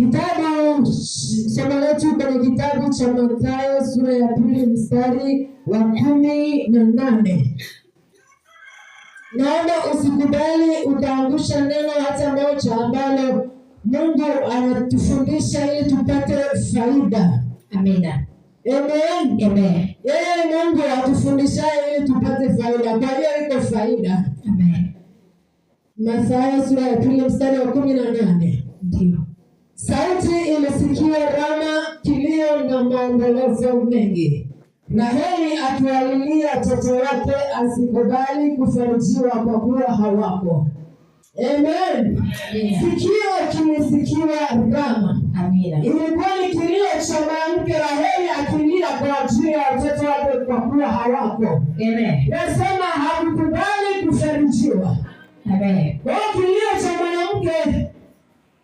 Kitabu somo letu kwenye kitabu cha Mathayo sura ya 2 mstari wa 18. Naomba usikubali utaangusha neno hata moja ambalo Mungu anatufundisha ili tupate faida. Amina. Amen. Amen. Yeye Mungu atufundisha ili tupate faida. Kwa hiyo iko faida. Amen. Mathayo sura ya 2 mstari wa 18. Ndio. Sauti imesikiwa Rama, kilio na maombolezo mengi. Raheli akiwalilia watoto wake asikubali kufarijiwa kwa kuwa hawako. Amen. Sikio kimesikiwa Rama. Amina. Ilikuwa ni kilio cha mwanamke Raheli akilia kwa ajili ya watoto wake kwa kuwa hawako. Amen. Nasema hakukubali kufarijiwa. Amen. Kwa kilio cha mwanamke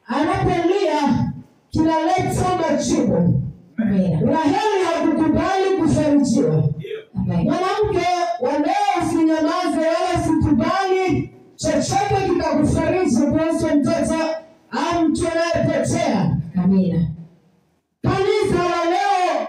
anapolia kinaleta majibu. Amen. Raheli hakukubali kufarijiwa. Mwanamke wa leo usinyamaze wala sikubali chochote kikakufariji kuhusu mtoto au mtu anayepotea. Amina. Kanisa la leo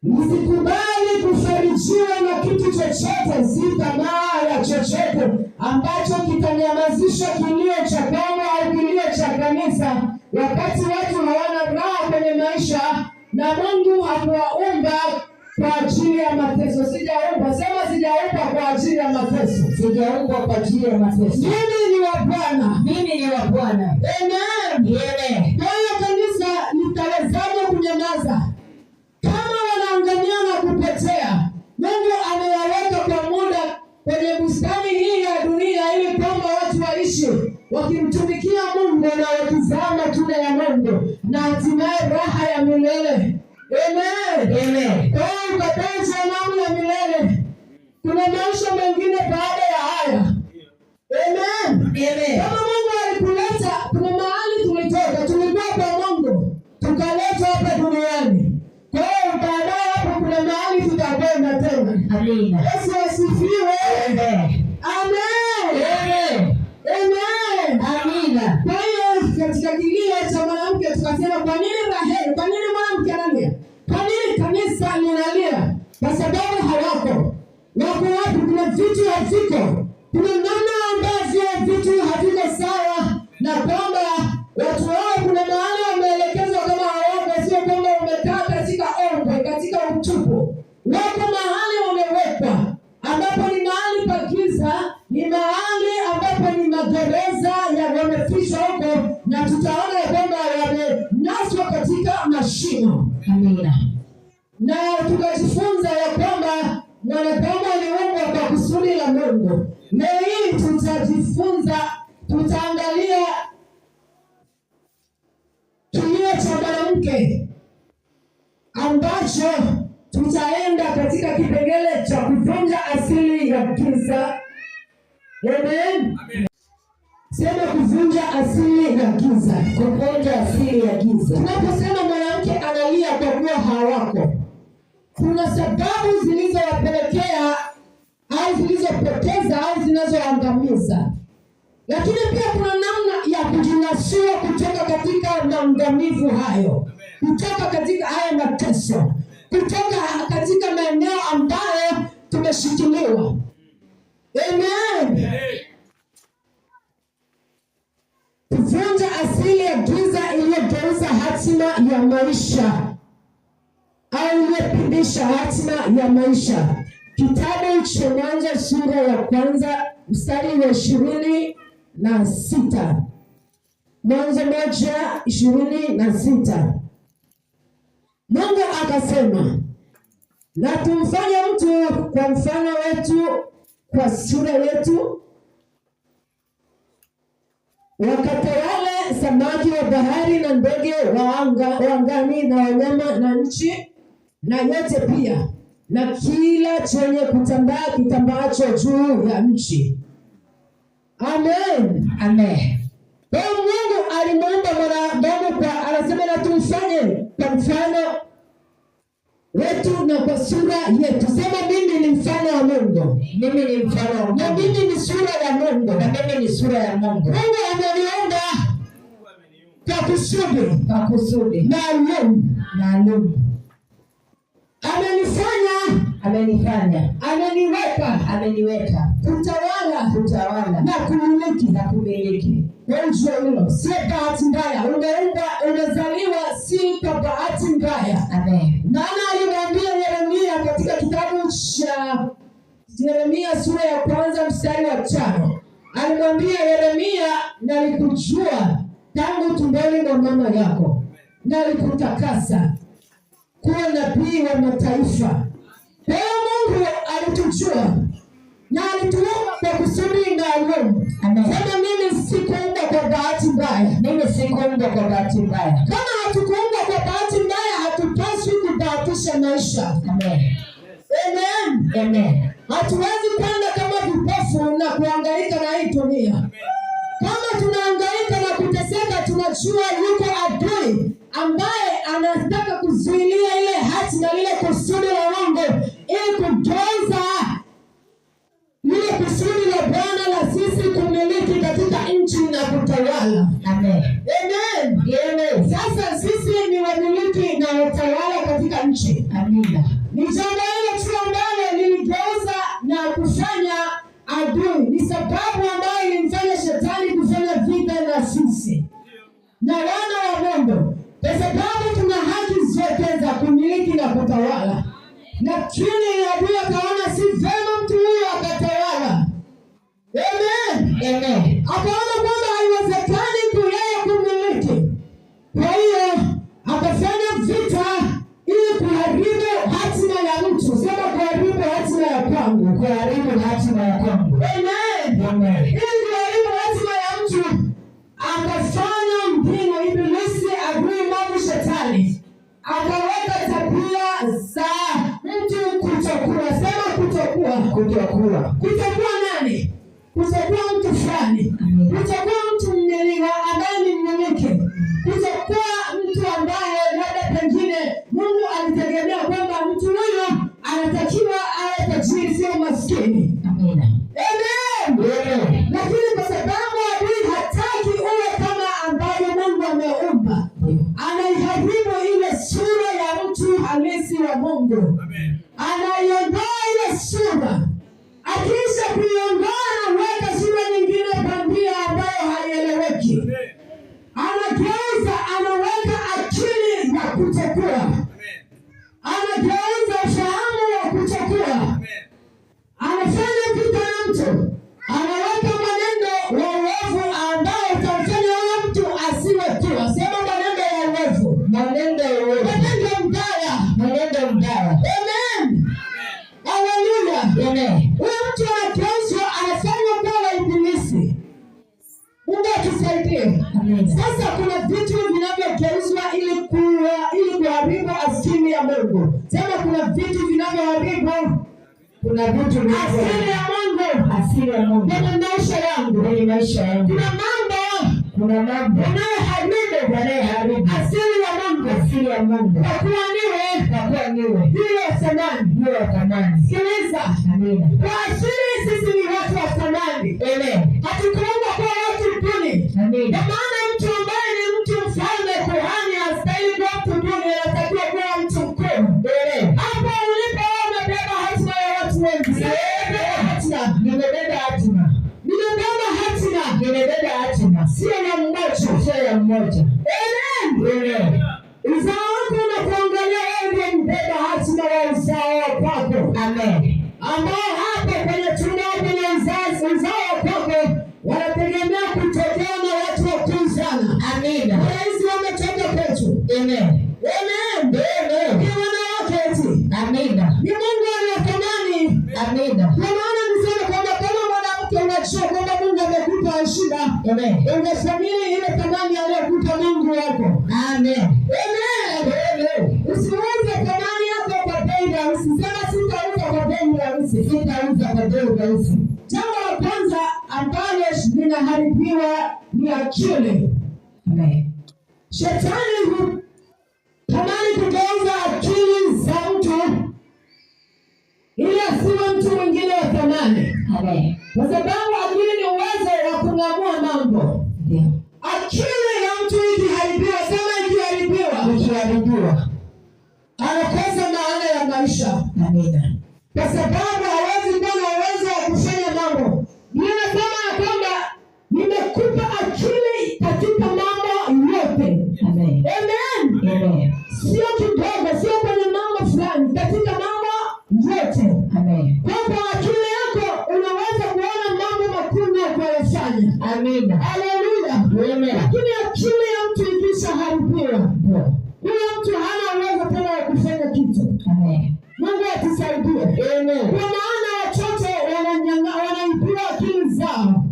msikubali kufarijiwa na kitu chochote, si tamaa ya chochote ambacho kitanyamazisha kilio cha Bwana au kilio cha kanisa, wakati watu hawana raha kwenye maisha na Mungu hakuwaumba kwa ajili ya mateso. Sijaumba, sema sijaumba kwa ajili ya mateso. Sijaumba kwa ajili ya mateso. Mimi ni wa Bwana. Mimi ni wa Bwana. Amen. Amen. Kwa hiyo kanisa litawezaje kunyamaza kama wanaangamia na kupotea? Mungu amewaweka kwa muda kwenye bustani hii ya dunia ili kwamba watu waishi wakimtumikia Mungu na wakizaa matunda ya Mungu na hatimaye raha ya milele. Amen. Amen. Kwa hiyo ukatae jehanamu ya milele. Kuna maisha mengine baada ya haya. Amen. Amen. Kama Mungu alikuleta, kuna mahali tulitoka, tulikuwa kwa Mungu, tukaletwa hapa duniani. Kwa hiyo baadaye hapo kuna mahali tutakwenda tena. Amina. Yesu asifiwe. Amen. Amen. Amen. Amen. Amina. Kwa hiyo katika kilio cha mwanamke tukasema, kwa nini Raheli? Kwa nini mwanamke analia? Kwa nini kanisa linalia? Kwa sababu hawako. Wako wapi? Kuna vitu haviko. Kuna namna ambavyo vitu haviko sawa, na kwamba watu wao kuna mahali wameelekezwa kama hawako, sio kwamba wamekaa katika ongwe, katika utupu. Wako mahali wamewekwa ambapo ni mahali pa giza, ni mahali ambapo ni magereza yamefishwa huko, na tutaona kwamba wamenaswa katika mashimo. Amina. Na tukajifunza ya kwamba mwanadamu aliumbwa kwa kusudi la Mungu. Leo hii tutaangalia kilio cha mwanamke ambacho tutaenda katika kipengele cha kuvunja asili ya giza. Amen. Sema kuvunja asili ya giza. Kuvunja asili ya giza. Tunaposema mwanamke analia kwa kuwa hawako, kuna sababu zilizowapelekea au zilizopoteza au zinazoangamiza. Lakini pia kuna namna ya kujinasua kutoka katika maangamivu hayo, kutoka katika haya mateso, kutoka katika maeneo ambayo tumeshikiliwa. Amen. Kuvunja asili ya giza iliyogeuza hatima ya maisha au iliyopindisha hatima ya maisha. Kitabu cha Mwanzo sura ya 1 mstari wa 26. Mwanzo 1:26. Mungu akasema, na tumfanye mtu kwa mfano wetu, kwa sura yetu, wakatawale samaki wa bahari na ndege wa angani na wanyama na nchi na yote pia na kila chenye kutambaa kitambaacho juu ya nchi. Amen. Amen. Kwa Mungu alimuumba mwanadamu kwa, anasema na tumfanye kwa mfano wetu na kwa sura yetu. Sema mimi ni mfano wa Mungu. Mimi ni mfano wa Mungu. Na mimi ni sura ya Mungu. Na mimi ni sura ya Mungu. Mungu ameniumba kwa kusudi maalum. Ameniweka kutawala na kumiliki. Hilo sio bahati mbaya. Unazaliwa si kwa bahati mbaya. Amen. Maana alimwambia Yeremia katika kitabu cha Yeremia sura ya 1 mstari wa 5. Alimwambia Yeremia, nalikujua tangu tumboni mwa mama yako, nalikutakasa kuwa nabii wa mataifa. Kwa Mungu alitujua na alituumba kwa kusudi maalum. Kama mimi sikuumbwa kwa bahati mbaya. Kama hatukuumbwa kwa bahati mbaya, hatupaswi kubahatisha maisha. Amen. Hatuwezi kwenda kama vipofu na kuhangaika na hii dunia. Kama tunahangaika na kuteseka, tunajua yuko adui ambaye anataka kuzuilia ile hati na ile kusudi la Mungu ili kugeuza ile kusudi la Bwana la sisi kumiliki katika nchi na kutawala. Amen. Sasa sisi ni wamiliki na watawala katika nchi. Amina. Ni jambo hilo tu ambalo liligeuza na kufanya adui. Ni sababu ambayo ilimfanya shetani kufanya vita na sisi na wana wa Mungu, kwa sababu tuna haki zote za kumiliki na kutawala. Lakini adui akaona si vema mtu huyo akatawala. Amen. Akaona kwamba haiwezekani yeye kumiliki. Kwa hiyo akafanya vita ili kuharibu hatima ya mtu. Sema kuharibu hatima ya kwangu. Amen. Ili kuharibu hatima ya mtu, akafanya mbinu. Ibilisi, adui Mungu, shetani akaweka tabia za mtu kutokuwa. Sema kutokuwa nani? Kutokuwa mtu fulani. Kutokuwa mtu mmiliki ambaye ni mmiliki. Kutokuwa mtu ambaye labda pengine Mungu alitegemea kwamba mtu huyo anatakiwa awe tajiri, sio maskini. Amen. Lakini kwa sababu adui hataki uwe kama ambavyo Mungu ameumba, anaiharibu ile sura ya mtu halisi wa Mungu. Anaiondoa ile sura. Akisha kuiondoa, anaweka sura nyingine bandia ambayo haieleweki. Anageuza, anaweka akili ya kutokuwa. Anageuza ufahamu wa kutokuwa. Anafanya vita na mtu. Anaweka maneno ya uovu ambayo utamfanya huyo mtu asiwe tu. Sema maneno ya uovu. Maneno mbaya. Amen. Hallelujah. Huyo mtu anageuzwa, anafanywa kuwa ibilisi. Mungu atusaidie. Sasa kuna vitu vinavyogeuzwa ili kuharibu asili ya Mungu. Sema kuna vitu vinavyoharibu asili ya Mungu kwenye maisha yangu. Kuna mambo yanayoharibu asili ya Mungu. Kwa kuwa niwe hiyo thamani. Sikiliza. Kwa asili sisi ni watu wa thamani. Hatukuumbwa kwa watu duni. Kwa maana mtu ambaye ni mtu mfalme, kuhani, hastahili kuwa mtu duni, anatakiwa kuwa mtu mkuu. Hapo ulipo umebeba hatima ya watu wengi. Nimebeba hatima. Sio ya mmoja. Amen. Uzao wako unakuangalia wewe, ndiye mbeba hatima ya uzao wako. Amen. Ambao hapo kwenye kwenye uzao wako wanategemea kutokea na watu wakuu sana. Amina. Waisi wametoka kwetu. Amen. Ni wanawake eti. Amina. Ni Mungu anatamani. Amina. Kwa maana nisema kwamba kama mwanamke unajua kwamba Mungu amekupa shida. Amen. Ungesamini ile thamani aliyokupa Mungu wako. Amen. Usiuze thamani yako kwa bei rahisi. Sema sitauza kwa bei rahisi. Jambo la kwanza ambalo linaharibiwa ni akili. Amen. Shetani hutamani kugeuza akili za mtu ili asiwe mtu mwingine wa thamani. Amen. Kwa sababu akili ni uwezo wa kung'amua mambo. Akili ya mtu ikiharibiwa kwa sababu hawezi kuwa na uwezo wa kufanya mambo. Biblia inasema ya kwamba nimekupa akili katika mambo yote. Amen. Amen. Amen. Sio kidogo, sio kwenye mambo fulani, katika mambo yote. Amen. Kwa akili yako unaweza kuona mambo makuu na kuyafanya. Amen. Haleluya. Amen. Lakini akili ya mtu ikishaharibiwa, huyo mtu hana uwezo tena wa kufanya kitu. Amen. Mungu atusaidie. Amen. Kwa maana watoto wanaibiwa akili zao.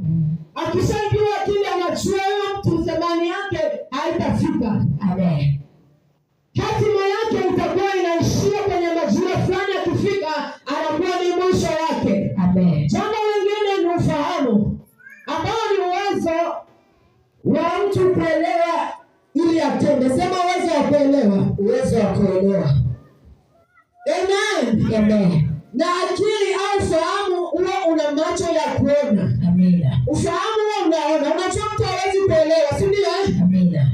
Akishaibiwa akili anachua huyo mtu thamani yake haitafika. Amen. Hatima yake itakuwa inaishia kwenye majira fulani, akifika anakuwa ni mwisho wake. Amen. Jambo lingine ni ufahamu, ambao ni uwezo wa mtu kuelewa ili atende. Sema uwezo wa kuelewa. Uwezo wa kuelewa. Amen. Amen. Na akili au ufahamu huwa una macho ya kuona. Amina. Ufahamu huwa unaona. Unajua mtu hawezi kuelewa, si ndio? Amina.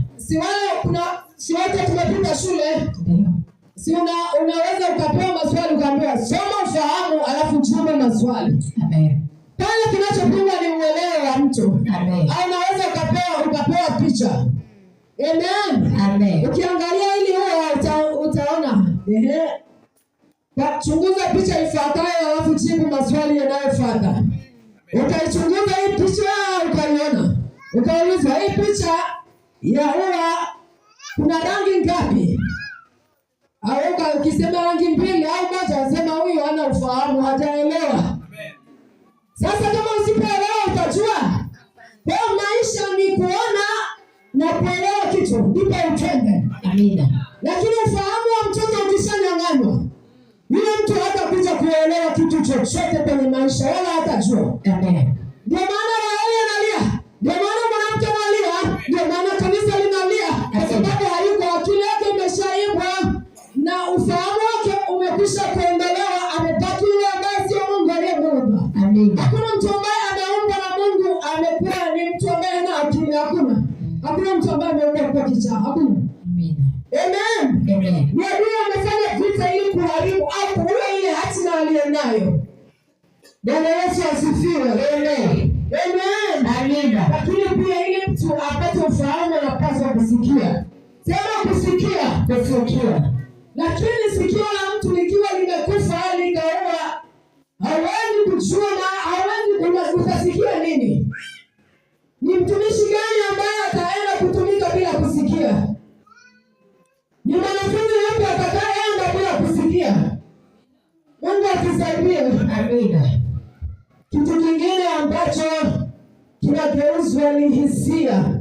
Si wote tumepita shule. Ndio. Si unaweza ukapewa maswali ukaambiwa soma ufahamu alafu jibu maswali. Amen. Pale kinachopimwa ni uelewa wa mtu. Amen. Au unaweza ukapewa picha. Amen. Amen. Ukiangalia ili huo utaona. Chunguza picha ifuatayo alafu jibu maswali yanayofuata. Ukaichunguza hii picha ukaiona. Ukauliza hii picha ya ua kuna rangi ngapi? Au ukisema rangi mbili au moja, unasema huyu hana ufahamu, hajaelewa. Sasa kama usipoelewa utajua. Kwa maisha ni kuona na kuelewa kitu ndipo utende. Amina. Lakini ufahamu wa mtoto ukishanyang'anywa, yule mtu hatakuja kuelewa kitu chochote kwenye maisha wala hatajua. Amen. Ndio maana wale analia. Ndio maana mwanamke analia. Ndio maana kanisa linalia. Kwa sababu hayuko, akili yake imeshaibwa na ufahamu wake umekwisha kuondolewa, amebaki yule ambaye sio Mungu aliyemuumba. Amen. Hakuna mtu ambaye ameumbwa na Mungu amekuwa ni mtu ambaye hana akili. Hakuna mtu ambaye ameumbwa kwa kichaa. Hakuna. Amen. Amen. Amen. Ni adui amefanya vita ili kuharibu au kuua ile hatima aliyonayo. Bwana Yesu asifiwe. Amen. Amen. Amina. Lakini pia ili mtu apate ufahamu anapaswa kusikia. Sema kusikia. Kusikia. Lakini sikio la mtu likiwa limekufa likaua, hawezi kujua na hawezi kutasikia nini. Ni mtumishi gani ambaye ataenda kutumika bila kusikia? Ni mwanafunzi yupi atakayeenda bila kusikia? Mungu atusaidie. Amina. Kitu kingine ambacho kinageuzwa ni hisia,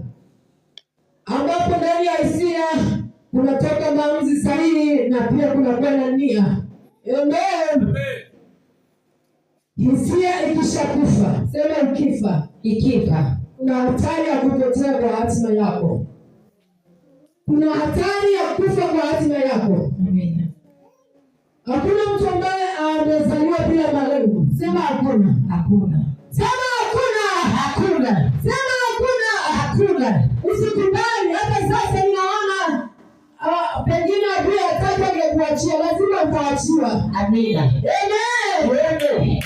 ambapo ndani ya hisia kunatoka maamuzi sahihi na pia kunakuwa na nia. Amen. Hisia ikishakufa, sema ikifa, kuna hatari ya kupotea kwa hatima yako. Kuna hatari ya kufa kwa hatima yako. Amen. Hakuna mtu ambaye amezaliwa bila malengo. Sema hakuna. Sema hakuna. Sema hakuna. Usikubali. Hata sasa ninaona pengine adui ataka kukuachia, lazima utaachiwa. Amina. Amen.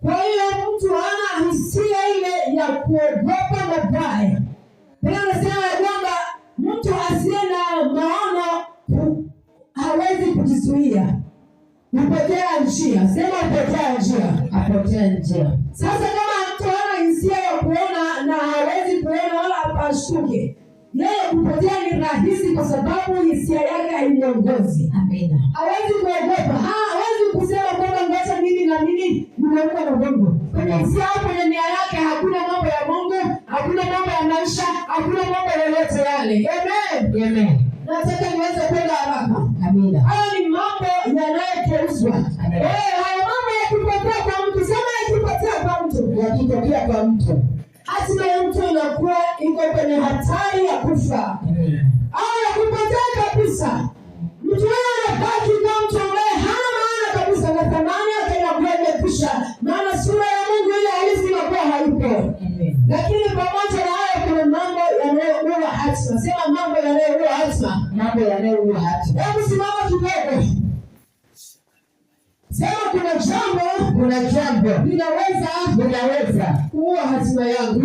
Kwa hiyo mtu hana hisia ile ya kuogopa mabaya. Bila nasema kwamba mtu asiye na maono hawezi kujizuia. Upotea njia. Sema apotea njia. Sasa kama mtu hana hisia ya kuona na hawezi kuona wala apashtuke, yeye kupotea ni rahisi kwa sababu hisia yake haiongozi. Amina. Hawezi kuogopa. Hawezi kusema kwamba ngoja nini na nini nimeuka na Mungu. Kwenye hisia au kwenye nia yake hakuna mambo ya Mungu, hakuna mambo ya maisha, hakuna mambo yoyote yale. Amen. Nataka niweze kwenda haraka. Amina. Haya ni mambo yanayogeuzwa. Haya mambo yakipotea kwa mtu, sema yakitokea kwa mtu, hatima ya mtu inakuwa iko kwenye hatari ya kufa. Au ya kupotea kabisa. Mtu huyo anabaki kama mtu ambaye hana maana kabisa, na thamani yake inakuwa imekwisha, maana sura ya Mungu ile halisi inakuwa haipo. Lakini pamoja na hayo kuna mambo yanayoua hatima. Sema mambo yanayoua hatima. Hebu simama kidogo. Sema kuna jambo linaweza kuua hatima yangu.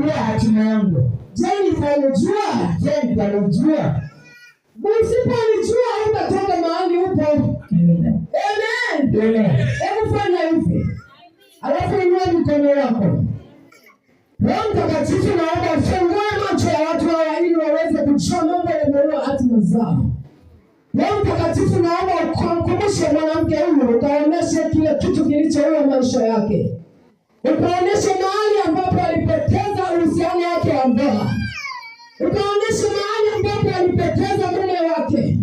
Je, nitalijua? Usipolijua utatoka mahali upo. Amen. Hebu fanya hivi. Alafu inua mikono yako. Roho Mtakatifu naomba ufungue macho ya watu hawa ili waweze kujua mambo yanayoua hatima zao. Roho Mtakatifu naomba ukumkumbushe mwanamke huyu, ukaoneshe kile kitu kilichoua maisha yake. Ukaoneshe mahali ambapo alipoteza uhusiano wake wa ndoa. Ukaoneshe mahali ambapo alipoteza mume wake.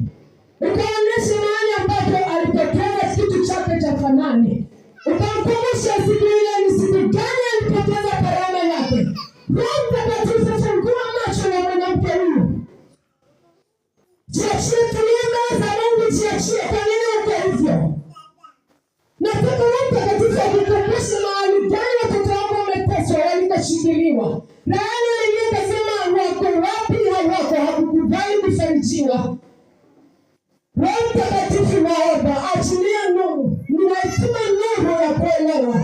Ukaoneshe mahali ambapo alipoteza kitu chake cha thamani. Ukamkumbushe siku ile ni siku gani alipoteza karama yake. Roho Mtakatifu fungua macho ya mwanamke huyu. Jiachie, tulienda za Mungu, jiachie. Kwa nini uko hivyo? Nataka Roho Mtakatifu akukumbushe mahali gani watoto wako wameteswa, walikoshikiliwa. Na yale wengine kasema wako wapi, hawako, hakukubali kufarijiwa. Roho Mtakatifu naomba achilia nuru. Ninatuma nuru ya kuelewa.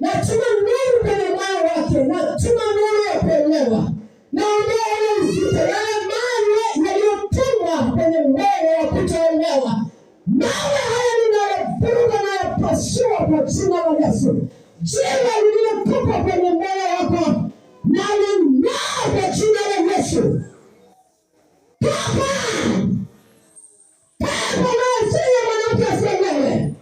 Natuma nuru kwenye moyo wake. Natuma nuru ya kuelewa. Naondoa ile uzito, yale mawe yaliyotumwa kwenye moyo wa kutoelewa. Mawe haya ninayavuruga na yapasua kwa jina la Yesu. Jiwe lililotupwa kwenye moyo wako naling'oa kwa jina la Yesu. Pepo unaozuia mwanamke asielewe.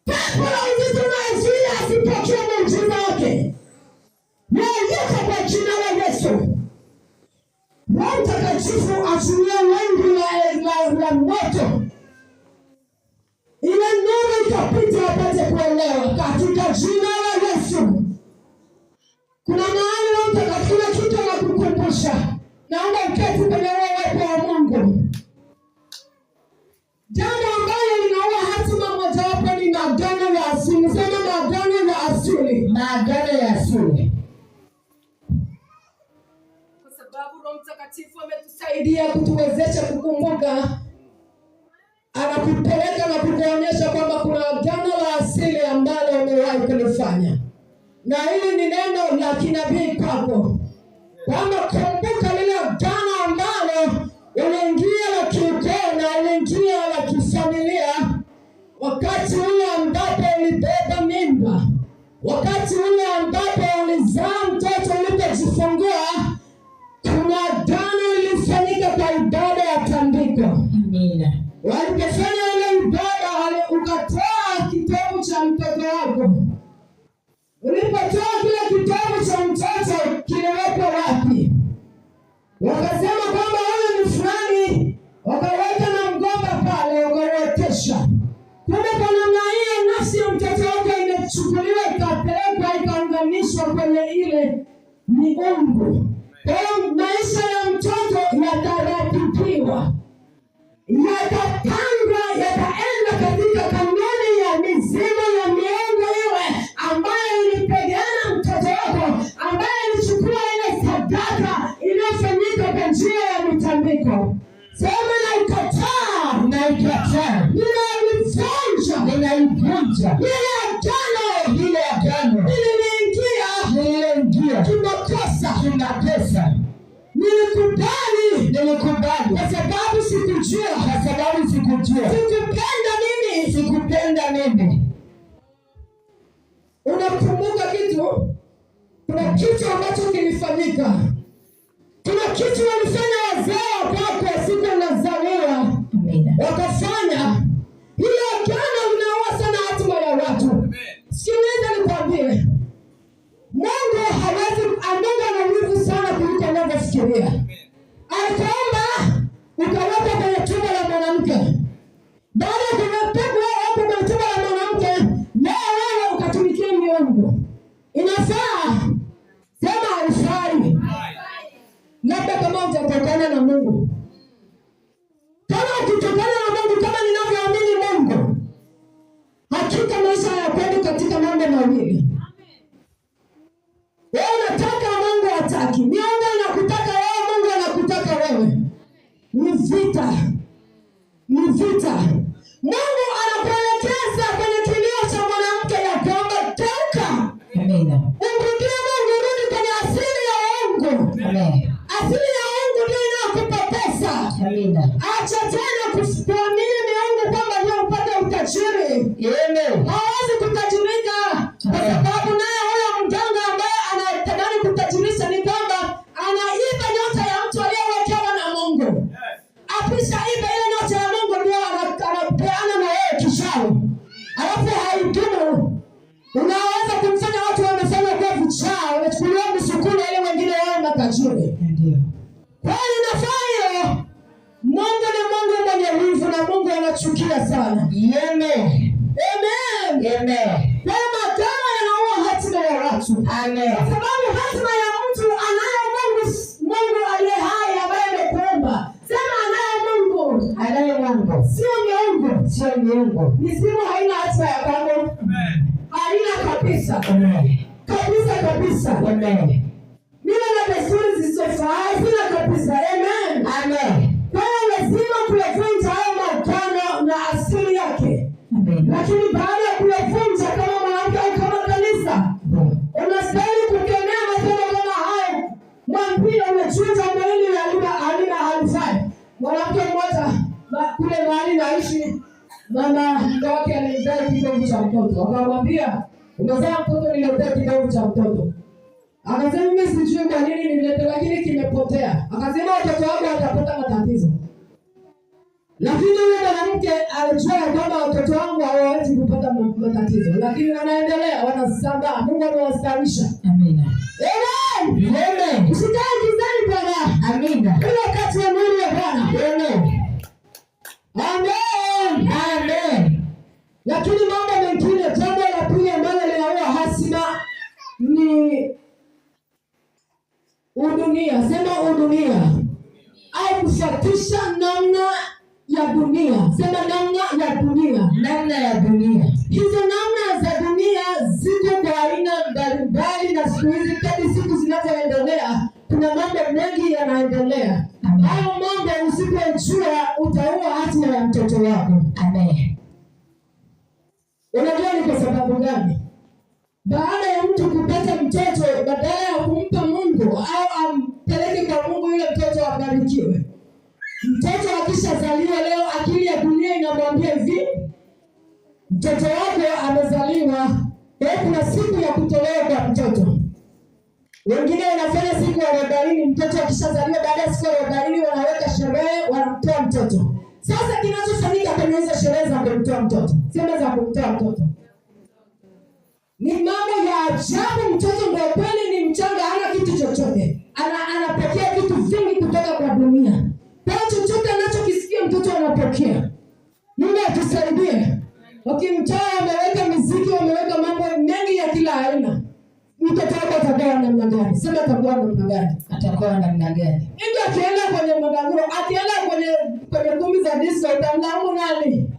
Pepo la uzito unaozuia asipokee muujiza wake. Naondoka kwa jina la Yesu. Roho Mtakatifu achilia wingu la moto. Ile nuru ikapita wapate kuelewa katika jina la Yesu. Kuna mahali Roho Mtakatifu kitu anakukumbusha. Naomba uketi kwenye uwepo wa Mungu. Jambo ambalo linaua hatima mojawapo ni maagano ya asili. Sema maagano ya asili. Maagano ya asili. Kwa sababu Roho Mtakatifu ametusaidia kutuwezesha kukumbuka. Anakupeleka na kukuonyesha kwamba kuna agano la asili ambalo umewahi kulifanya. Na hili ni neno la kinabii kwako. Kwamba kumbuka lile agano ambalo uliingia la kiukoo na uliingia la kifamilia. Wakati ule ambapo ulibeba mimba. Wakati ule ambapo ulizaa mtoto ulipojifungua. Kuna agano ilifanyika kwa ibada ya tambiko. Amina. Walipofanya ile ibada, ukatoa kitabu cha mtoto wako. Ulipotoa kile kitabu cha mtoto, kiliwekwa wapi? Wakasema kwamba wewe ni fulani, wakaweka na mgomba pale, wakaotesha. Kumbe kwa namna hiyo nafsi ya mtoto wako imechukuliwa, ikapelekwa, ikaunganishwa kwenye ile miungu. Kwa hiyo maisha ya mtoto yataratibiwa, yakapangwa, yakaenda katika kanuni ya mizimu ya miungu iwe ambayo ilipigana mtoto wako, ambayo ilichukua ile sadaka iliyofanyika kwa njia ya mitambiko. Sema naikataa. Ninaivunja. Lile agano. Niliingia. Kimakosa. Nilikubali. Kwa sababu sikujua. Sikupenda mimi. Unakumbuka kitu? Kuna kitu ambacho kilifanyika. Kuna kitu walifanya wazee wako siku unazaliwa. Wakafanya. Ile agano linaua sana hatima ya watu. Sikiliza nikwambie. Mungu ana nguvu sana kuliko unavyofikiria. Akaomba ukaweka kwenye tumbo la mwanamke. Baada ya kuweka kwenye tumbo la mwanamke, wewe ukatumikia miungu. Inafaa? Sema haifai. Labda kama utatokana na Mungu. Kama ukitokana na Mungu kama ninavyoamini Mungu, hakika maisha ya kweli katika mambo mawili. Wewe unataka, Mungu hataki. Miungu inakutaka wewe, Mungu anakutaka wewe. Ni vita. Mungu anakuelekeza kwenye kilio cha Asili ya Mungu ndio inayokupa pesa. Amina. Acha tena kuamini miungu kwamba ndio upate utajiri. Amen. Hawezi kutajirika kwa sababu naye huyo mganga ambaye anatamani kutajirisha ni kwamba anaiba nyota ya mtu aliyewekewa na Mungu. Akisha iba ile nyota ya Mungu ndio anapeana na yeye kishawi. Alafu haidumu. Unaweza kumfanya watu wamefanya kwa vichao, wamechukuliwa misukuni ili wengine wao matajiri. Ndio. Kwa hiyo nafanya Mungu ni Mungu mwenye wivu na Mungu anachukia sana. Amen. Amen. Amen. Kwa magana yanaua hatima ya watu. Amen. Kwa sababu hatima ya mtu anaye Mungu aliye hai ambaye amekuumba. Sema anaye Mungu. Anaye Mungu. Sio miungu. Sio miungu. Mizimu haina hatima ya kwangu. Amen. Haina kabisa. Amen. Kabisa. Amen. Mila na desturi zisizofaa sina kabisa. Amen. Amen. Kwa hiyo lazima kuyavunja hayo magano na asili yake. Amen. Lakini baada ya kuyavunja kama mwanamke au kama kanisa, unastahili kukemea matendo kama hayo. Mwambie umechinja mwili halina halifai. Mwanamke mmoja kule mahali naishi, mama wake alimdai kitovu cha mtoto. Akamwambia, umezaa mtoto, niletee kitovu cha mtoto. Akasema mimi sijui kwa nini nilete, lakini kimepotea. Akasema watoto wangu watapata matatizo. Lakini yule mwanamke alijua kwamba watoto wangu hawawezi kupata matatizo, lakini wanaendelea, wanasambaa. Mungu amewastawisha. Amina. Amen. Amen. Usikae gizani Bwana. Amina. Ile wakati wa nuru ya Bwana. Amen. Amen. Amen. Lakini mambo mengine, jambo la pili ambalo linaua hasima ni udunia. Sema udunia. Au kufuatisha namna ya dunia. Sema namna ya dunia. Namna ya dunia. Hizo namna za dunia ziko kwa aina mbalimbali, na siku hizi kadri siku zinavyoendelea kuna mambo mengi yanaendelea. Hayo mambo usipojua utaua hatima ya mtoto wako. Amen. Unajua ni kwa sababu gani? Baada ya mtu kupata mtoto, badala ya kumpa Mungu au ampeleke kwa Mungu yule mtoto abarikiwe, mtoto akishazaliwa leo, akili ya dunia inamwambia hivi, mtoto wako amezaliwa, kuna siku ya kutolewa kwa mtoto. Wengine wanafanya siku ya 40, mtoto akishazaliwa, baada ya siku ya 40 wanaweka sherehe, wanamtoa mtoto. Sasa kinachofanyika kwenye hizo sherehe za kumtoa mtoto, sema za kumtoa mtoto, ni mambo ya ajabu. Mtoto ndio kweli ni mchanga, hana kitu chochote, anapokea vitu vingi kutoka kwa dunia. Kwa chochote anachokisikia mtoto anapokea. Mungu atusaidie. Wakimtoa wameweka muziki, wameweka mambo mengi ya kila aina. Mtoto wako atakuwa namna gani? Sema atakuwa namna gani? Atakuwa namna gani? Ndio akienda kwenye madanguro, akienda kwenye kumbi za disco, utamlaumu nani?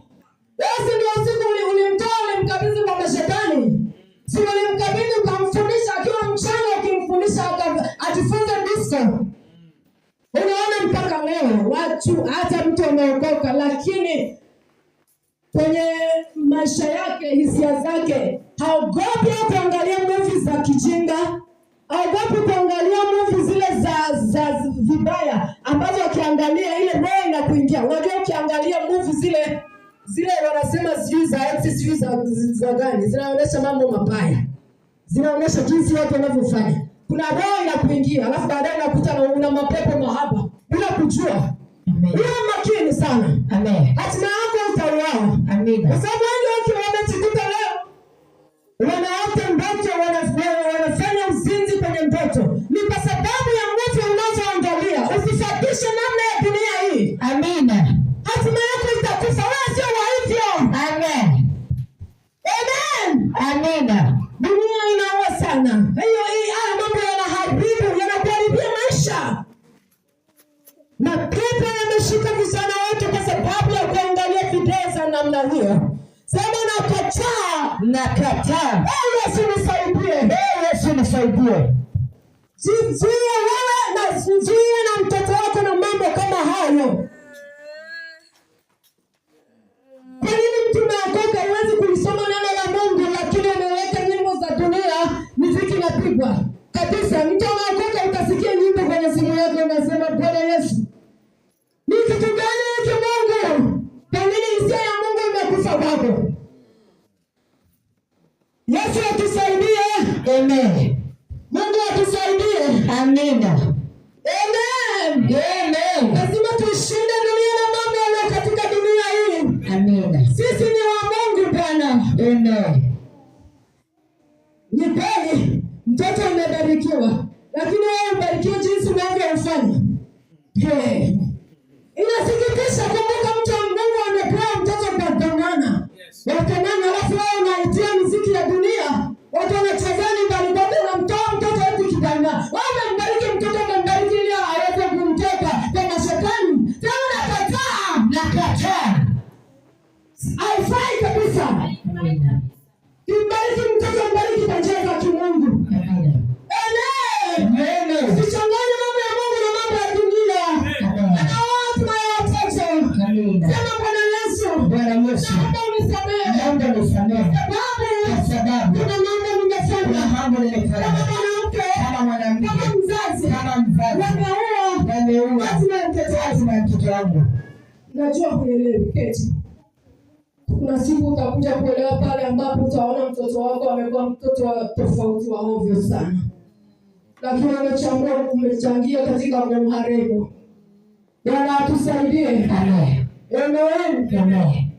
Wewe ndio siku ulimtoa, ulimkabidhi kwa mashetani. Si ulimkabidhi ukamfundisha akiwa mchana, ukimfundisha ajifunze disco. Unaona mpaka leo watu, hata mtu ameokoka, lakini kwenye maisha yake, hisia zake, haogopi kuangalia movie za kijinga, haogopi kuangalia movie zile za vibaya ambazo akiangalia ile roho inakuingia. Unajua ukiangalia movie zile wanasema sijui za ex, sijui za gani, zinaonyesha mambo mabaya, zinaonyesha jinsi watu wanavyofanya. Kuna roho inakuingia, alafu baadaye unakuta una mapepo mahaba bila kujua. Amen. Uwe makini sana. Amen. Hatima yako utauawa. Amen. Kwa sababu wengi wamejikuta leo wanaota ndoto, wanafanya uzinzi kwenye ndoto. Ni kwa sababu ya movie unazoangalia. Usifuatishe namna ya dunia hii. Amen. Hatima yako itakufa, wewe sio wa hivyo. Amen. Amen. Amen. Dunia inaua sana. Haya mambo yanaharibu, yanakuharibia maisha. Na pepo yameshika vijana wote kwa sababu ya kuangalia video za namna hiyo. Sema nakataa. Nakataa. Yesu nisaidie. Yesu nisaidie. Jizuie wewe na jizuie na mtoto wako na mambo kama hayo. Kwa nini mtu umeokoka huwezi kulisoma neno la Mungu, lakini umeweka nyimbo za dunia, muziki inapigwa? Kabisa, mtu umeokoka utasikia nyimbo kwenye simu yako Bwana Yesu. Ni kitu gani hiki Mungu? Pengine hisia ya Mungu imekufa bado. Yesu atusaidie. Amen. Mungu atusaidie. Amina. Amen. Amen. Lazima tushinde dunia na mambo yaliyo katika dunia hii. Amina. Sisi ni wa Mungu Bwana. Amen. Ni kweli mtoto umebarikiwa, lakini wewe ubarikiwe jinsi unavyofanya. Inasikitisha kumbuka mtu wa Mungu amepewa mtoto kwa dhamana. Wakanana alafu wewe unaitia muziki ya dunia. Watu wanachezani mbalimbali na mtoa mtoto eti kidana. Wewe unambariki mtoto unambariki ili aweze kumteka kwa mashetani. Tena unakataa. Nakataa. Haifai kabisa. Amina. Kimbariki mtoto mbariki kwa njia za kimungu. Amina. Amen. Sichanganye mambo ya Mungu na mambo ya dunia. Amina. Amina. Sema Bwana Yesu. Bwana Yesu. Naomba unisamehe. Naomba unisamehe. Kwa sababu kuna mambo nimefanya. Kuna mambo nimefanya. Kama mwanamke. Kama mwanamke. Kama mzazi. Kama mzazi. Wameua. Hatima ya mtoto wangu. Najua kuelewi keti. Kuna siku utakuja kuelewa pale ambapo utaona mtoto wako amekuwa mtoto wa tofauti wa ovyo sana. Lakini umechangia katika kumharibu. Bwana atusaidie. Amen. Amen. Amen.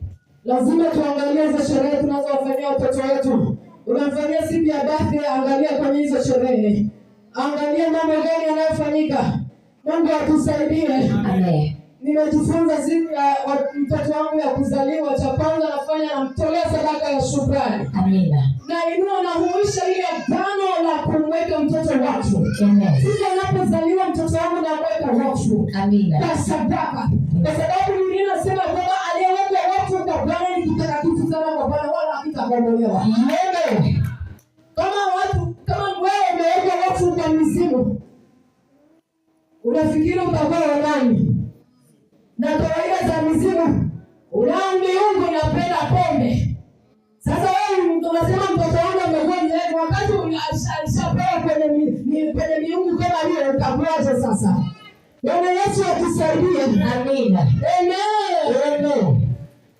Lazima tuangalie hizo sherehe tunazowafanyia watoto wetu. Unamfanyia siku ya birthday, angalia kwenye hizo sherehe. Angalia mambo gani yanayofanyika. Mungu atusaidie. Amen. Nimejifunza siku ya mtoto wangu ya kuzaliwa, cha kwanza nafanya namtolea sadaka ya shukrani. Amina. Na inua na huisha ile agano la kumweka mtoto wakfu. Amen. Siku anapozaliwa mtoto wangu namweka wakfu. Amina. Kwa sadaka. Kwa sababu Biblia inasema kwamba aliyewekwa wakfu kwa Bwana ni kitakatifu sana kwa Bwana wala hakitakombolewa. Amen. Kama wewe umewekwa wakfu kwa mizimu, unafikiri utakuwa wa nani? Na kawaida za mizimu, unao miungu inapenda pombe. Sasa wewe unasema mtoto wangu amekuwa mlevi wakati alishapewa kwenye miungu kama hiyo, utakuaje sasa? Bwana Yesu atusaidie. Amina. Amen.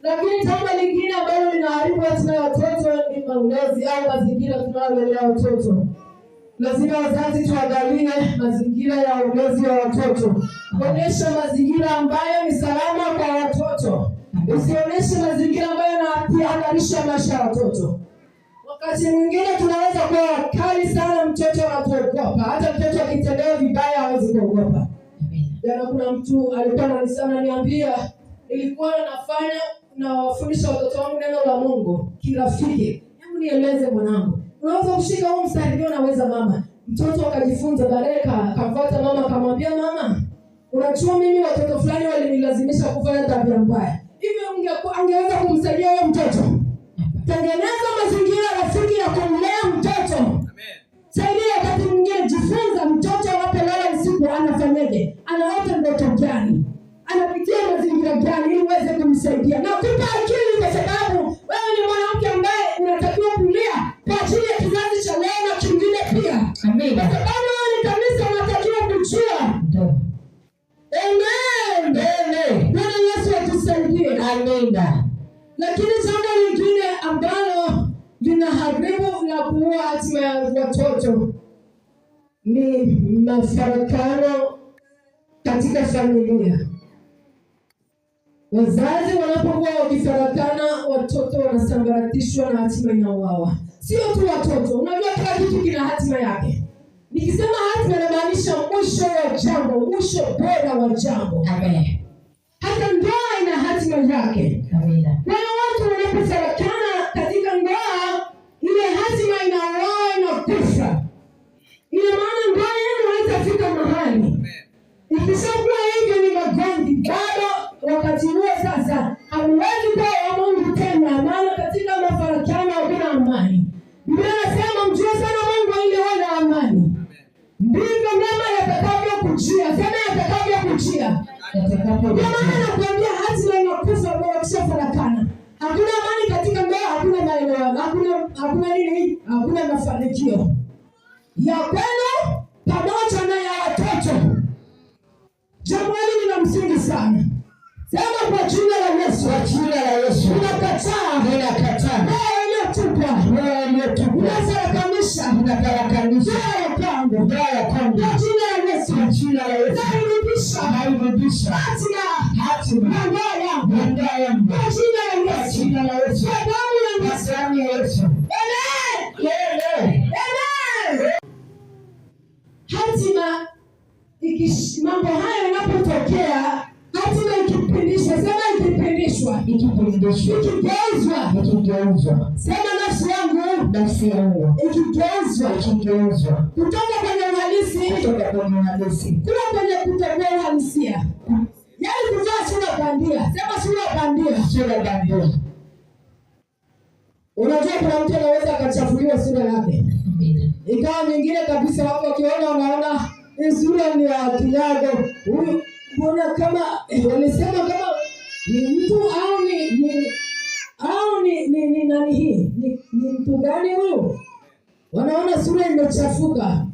Lakini jambo lingine ambalo linaharibu hatima ya watoto ni malezi au mazingira tunayolelea watoto. Lazima wazazi tuangalie mazingira ya ulezi wa watoto. Onyesha mazingira ambayo ni salama kwa watoto. Usionyeshe mazingira ambayo yanahatarisha maisha ya watoto. Wakati mwingine tunaweza kuwa wakali sana, mtoto anatuogopa. Hata mtoto akitendewa vibaya hawezi kuogopa. Jana kuna mtu alikuwa ananiambia, nilikuwa nawafundisha watoto wangu neno la Mungu kirafiki. Hebu nieleze mwanangu, unaweza kushika huu mstari? Ndio naweza mama. Mtoto akajifunza, baadaye akafuata mama akamwambia, mama, unajua mimi watoto fulani walinilazimisha kufanya tabia mbaya. Hivyo angeweza kumsaidia huyo mtoto. Tengeneza mazingira rafiki ya kumlea mtoto. Amen. Saidia wakati mwingine, jifunza mtoto anapolala usiku anafanyaje? Anaota ndoto gani? Anapitia mazingira gani ili uweze kumsaidia. Na kupa akili kwa sababu wewe ni mwanamke ambaye unatakiwa kulia kwa ajili ya kizazi cha leo na kingine pia. Amen. Kwa sababu wewe ni kanisa, unatakiwa kujua. Amen. Amen. Bwana Yesu atusaidie. Amina. Lakini jambo lingine ambalo linaharibu na kuua hatima ya watoto ni mafarakano katika familia. Wazazi wanapokuwa wakifarakana, watoto wanasambaratishwa na hatima inauawa. Sio tu watoto, unajua kila kitu kina hatima yake. Nikisema hatima inamaanisha mwisho wa jambo, mwisho bora wa jambo. Amen. Hata ndoa ina hatima yake. Amina. Wale watu wanapofarakana katika ndoa, ile hatima inauawa, inakufa. Ina maana ndoa yenu haitafika mahali. Ikishakuwa hivyo ni magomvi. Bado wakati huo sasa hamwezi kuwa wa Mungu tena, maana katika mafarakano hakuna amani. Biblia inasema mjue sana Mungu ili uwe na amani. Ndivyo mema yatakavyokuchia. Sema yatakavyokuchia. Kwa maana nakwambia hatima inakufa kwa wakishafarakana. Hakuna amani katika ndoa, hakuna maelewano, hakuna nini? Hakuna mafanikio ya kwenu pamoja na ya watoto. Jambo hili lina msingi sana. Sema kwa jina la Yesu. Kwa jina la Yesu. Ninakataa. Wewe uliotupwa. Unasarakamisha. Dawa ya kwangu. Kwa jina la Yesu. Nairudisha. Hatima. Ndoa yangu. Kwa jina la Yesu. Kwa damu ya Yesu. Amen. Hatima, mambo haya yanapotokea, hatima ikipindishwa, sema ikipindishwa, ikigeuzwa, sema nafsi yangu, ikigeuzwa, kutoka kwenye uhalisi, kuna kwenye kutokuwa uhalisia. Yaani kuvaa sura bandia, sema sura bandia. Unajua kuna mtu anaweza akachafuliwa sura yake. Ikawa nyingine kabisa, watu wakiona wanaona hii sura ni ya kinyago. Huyu mbona kama walisema kama ni mtu au ni nani hii? Ni mtu gani huyu? Wanaona sura imechafuka.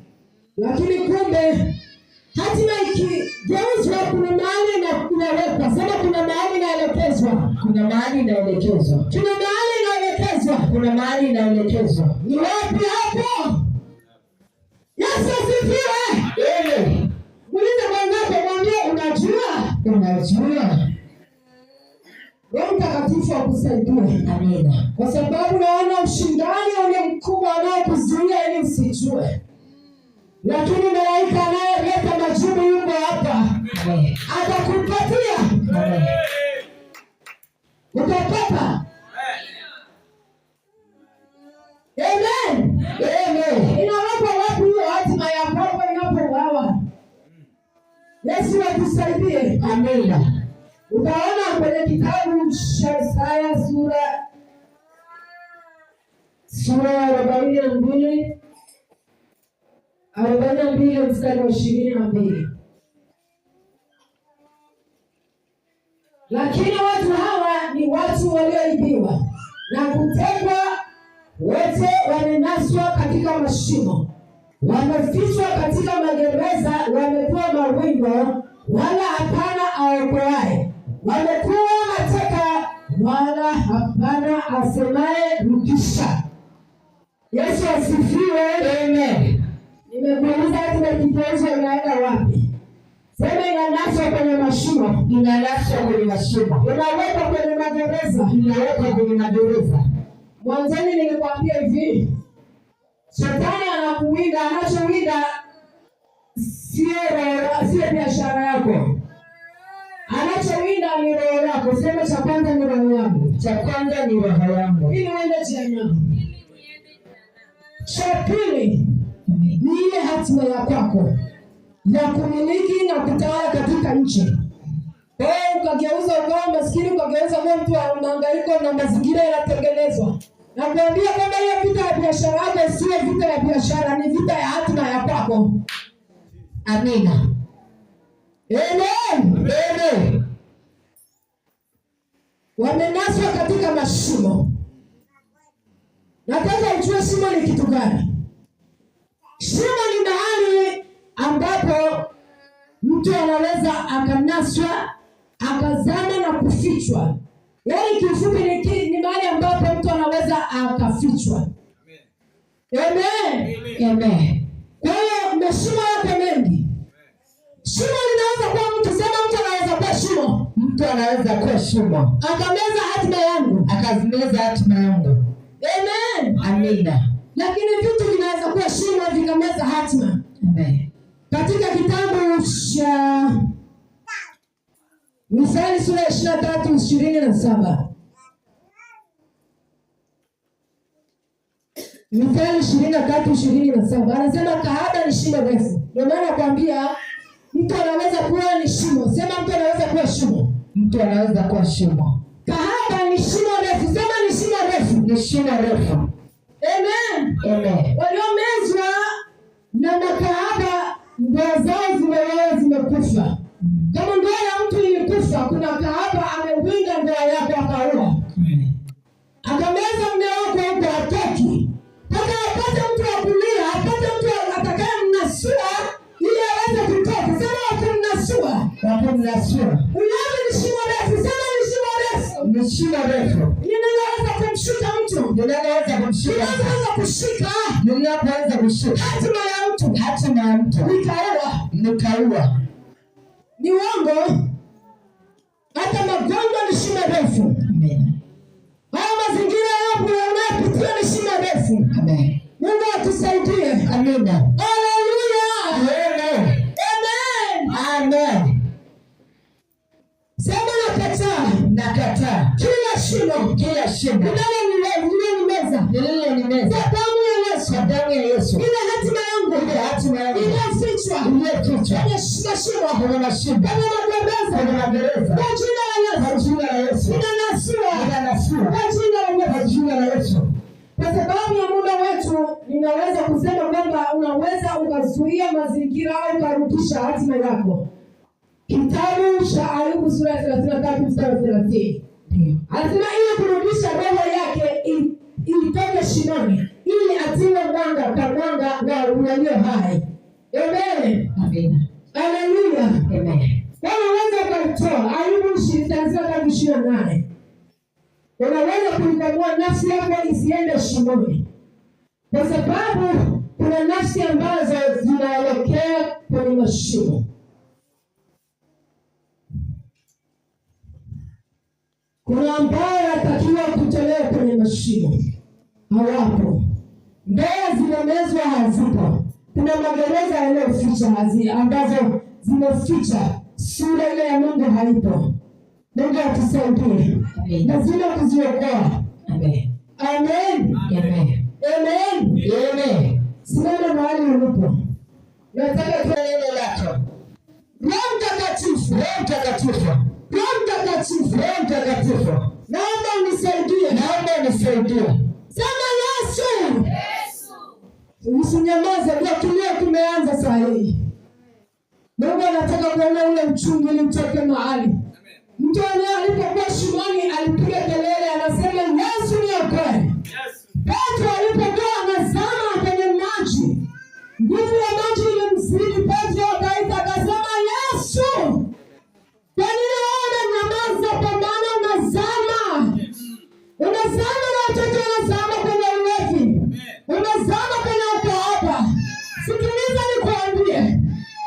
Lakini kumbe hatima ikigeuzwa kuna mahali na inawekwa. Sema kuna mahali inaelekezwa. Ni wapi hapo? Yesu asifiwe. Muulize mwenzako, mwambie unajua. Roho Mtakatifu akusaidie. Amina. Kwa sababu naona ushindani ule mkubwa unaokuzuia ili usijue. Lakini malaika anayeleta majibu yuko hapa. Atakupatia. Utapata. Amen. Inawapa wapi hiyo hatima ya kwako inapouawa? Yesu atusaidie. Amina. Utaona kwenye kitabu cha Isaya sura 42 mstari wa 22. Lakini watu hawa ni watu walioibiwa na kutekwa, wote wamenaswa katika mashimo, wamefichwa katika magereza, wamekuwa mawindo, wala hapana aokoaye, wamekuwa mateka, wala hapana asemaye rudisha. Yesu asifiwe. Amen. Nimekuuliza katika kitabu inaenda wapi? Sema inanaswa kwenye mashimo. Inawekwa kwenye magereza. Mwanzoni nilikwambia hivi, Shetani anakuwinda, anachowinda sio biashara yako. Anachowinda ni roho yako. Sema cha kwanza ni roho yangu. Ili uende jehanamu. Cha pili ni ile hatima ya kwako ya kumiliki na kutawala katika nchi. Wewe ukageuza ukawa maskini, ukageuza wewe mtu wa mahangaiko na mazingira yanatengenezwa. Na kuambia kwamba hiyo vita ya biashara yako sio vita ya biashara, ni vita ya hatima ya kwako. Amina. Amen. Wamenaswa katika mashimo. Nataka ujue shimo ni kitu gani? Shimo ni mahali ambapo mtu anaweza akanaswa, akazama na kufichwa. Yaani kifupi ni mahali ambapo mtu anaweza akafichwa. Amen. Kwa hiyo mashimo yako mengi. Shimo linaweza kuwa mtu, sema mtu anaweza kuwa shimo. Akameza hatima yangu. Amen. Amina. Lakini vitu vinaweza kuwa shimo vikameza hatima. Amen. Katika kitabu cha Mithali sura ya 23:27. Mithali 23:27 anasema kahaba ni shimo refu. Ndio maana nakwambia mtu anaweza kuwa ni shimo. Sema mtu anaweza kuwa shimo. Kahaba ni shimo refu. Sema ni shimo refu. Amen. Waliomezwa na makahaba ndoa zao zimekufa. Kama ndoa ya mtu ilikufa, kuna kahaba amewinda ndoa yako akaua. Akameza mume wako huko hatoki. Mpaka apate mtu wa kulia, apate mtu atakaye mnasua ili aweze kutoka. Sema wakimnasua. Wakumnasua. Ulimi ni shimo refu. Sema ni shimo refu. Ni shimo refu. Linaloweza kumshika mtu. Linaloweza kumshika. Linaloweza kushika. Linaloweza kushika. Hatima ya mtu. Hatima ya mtu. Nikaua. Ni uongo. Hata magonjwa ni shimo refu. Amen. Haya mazingira yako unayopitia ni shimo refu. Amen. Mungu atusaidie. Amen. Haleluya. Amen. Amen. Sema nakataa. Nakataa. Kila shimo. Kila shimo. Nililonimeza. Nililonimeza. Kwa damu ya Yesu. Kwa damu ya Yesu. Ile hatima yangu. Ile hatima yangu. Iliyofichwa. Iliyofichwa. Kwenye mashimo. Kwenye mashimo. Kwenye magereza. Kwenye magereza. Kwa jina la Yesu. Kwa jina la Yesu. Ninanasua. Ninanasua. Kwa jina la Yesu. Kwa jina la Yesu. Kwa sababu ya muda wetu, ninaweza kusema kwamba unaweza ukazuia mazingira au ukarudisha hatima yako. Kitabu cha Ayubu sura ya 33 mstari wa 30. Anasema ili kurudisha roho yake ilitoke shimoni, ili atiwe mwanga kwa mwanga wa ulio hai. Amen. Amen. Haleluya. Amen. Unaweza kutoa Ayubu 23:28. Unaweza kuikamua nafsi yako isiende shimoni. Kwa sababu kuna nafsi ambazo zinaelekea kwenye mashimo. Kuna ambao watakiwa kutolewa kwenye mashimo. Hawapo. Ndoa zimemezwa hazipo. Kuna magereza yaliyoficha ambazo zimeficha sura ile ya Mungu haipo. Mungu atusaidie. Lazima kuziokoa. Amen. Amen. Amen. Amen. Amen. Simama mahali ulipo. Nataka neno lako. Roho Mtakatifu. Roho Mtakatifu. Roho Mtakatifu. Roho Mtakatifu. Naomba unisaidie. Naomba unisaidie. Sema Yesu. Yesu. Usinyamaze, ndio kilio kimeanza saa hii. Mungu anataka kuona ule uchungu ili utoke mahali. Mtu alipokuwa shimoni alipiga kelele anasema Yesu niokoe. Petro alipokuwa anazama kwenye maji, nguvu ya maji ilimzidi Petro, akaita akasema Yesu, kwa nini wewe unanyamaza? Kwa maana unazama. Unazama na watoto wanazama kwenye ulevi. Unazama kwenye ukahaba. Sikiliza nikwambie.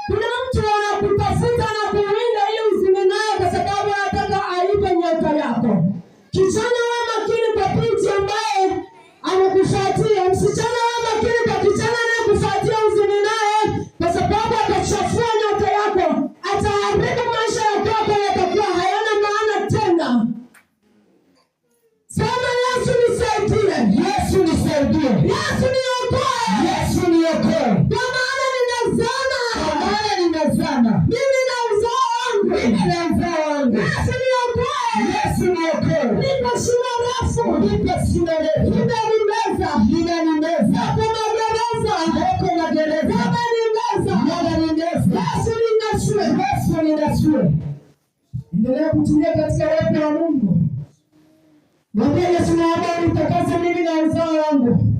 Kuna mtu anakutafuta na kuwinda ili uzime naye kwa sababu anataka aibe nyota yako. Kijana wa makini kwa binti ambaye anakufuatia. Msichana wa makini kwa kijana anayekufuatia uzime naye kwa sababu atachafua nyota yako. Ataharibu maisha yako yatakuwa hayana maana tena. Sema Yesu nisaidie. Yesu nisaidie. Yesu niokoe. Yesu niokoe. Kwa maana ninazama. Kwa maana ninazama. Mimi na uzao wangu. Mimi na uzao wangu. Yesu niokoe. Yesu niokoe. Nipo shimo refu. Nipo shimo refu. Linanimeza. Linanimeza. Hapo magereza. Hapo magereza. Linanimeza. Yesu ninasue. Yesu ninasue. Endelea kutumia katika uwepo wa Mungu. Mwambie Yesu, naomba unitakase mimi na uzao wangu.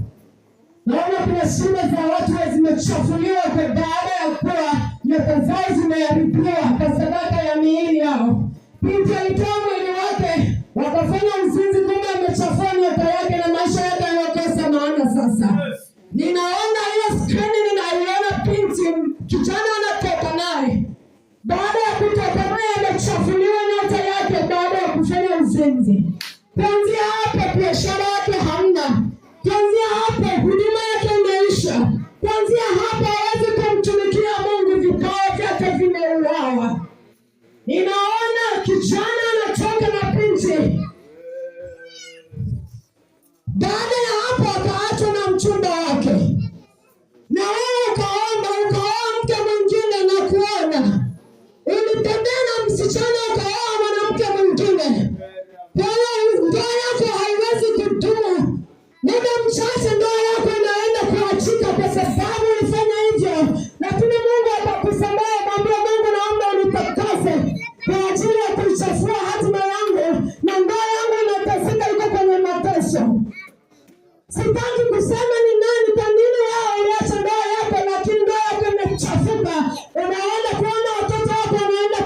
Naona kuna shimo za watu zimechafuliwa kwa baada ya kuwa nyota zao zimeharibiwa kwa sadaka ya miili yao. Binti alitoa mwili wake, wakafanya uzinzi, kumbe amechafua nyota yake na maisha yake yanakosa maana sasa. Ninaona hiyo skrini, ninaiona binti, kijana anatoka naye. Baada ya kutoka naye amechafuliwa nyota yake baada ya kufanya uzinzi. Kuanzia hapo biashara yake hamna. Kuanzia hapo huduma yake imeisha. Kuanzia hapo hawezi kumtumikia Mungu, vikao vyake vimeuawa. Ninaona kijana anatoka na binti. Baada ya hapo akaachwa na mchumba wake. Na wewe ukaoa mke mwingine na kuona. Ulitembea na msichana ukaoa mwanamke mwingine. Kwa hiyo ndoa yako haiwezi kudumu. Muda mchache ndoa yako inaenda kuachika kwa sababu ulifanya hivyo. Lakini Mungu atakusamehe. Mwambie Mungu, naomba unitakase kwa ajili ya kuichafua hatima yangu, na ndoa yangu inateseka, iko kwenye mateso. Sitaki kusema ni nani, kwa nini wao uliacha ndoa yako, lakini ndoa yako imechafuka. Unaenda kuona watoto wako wanaenda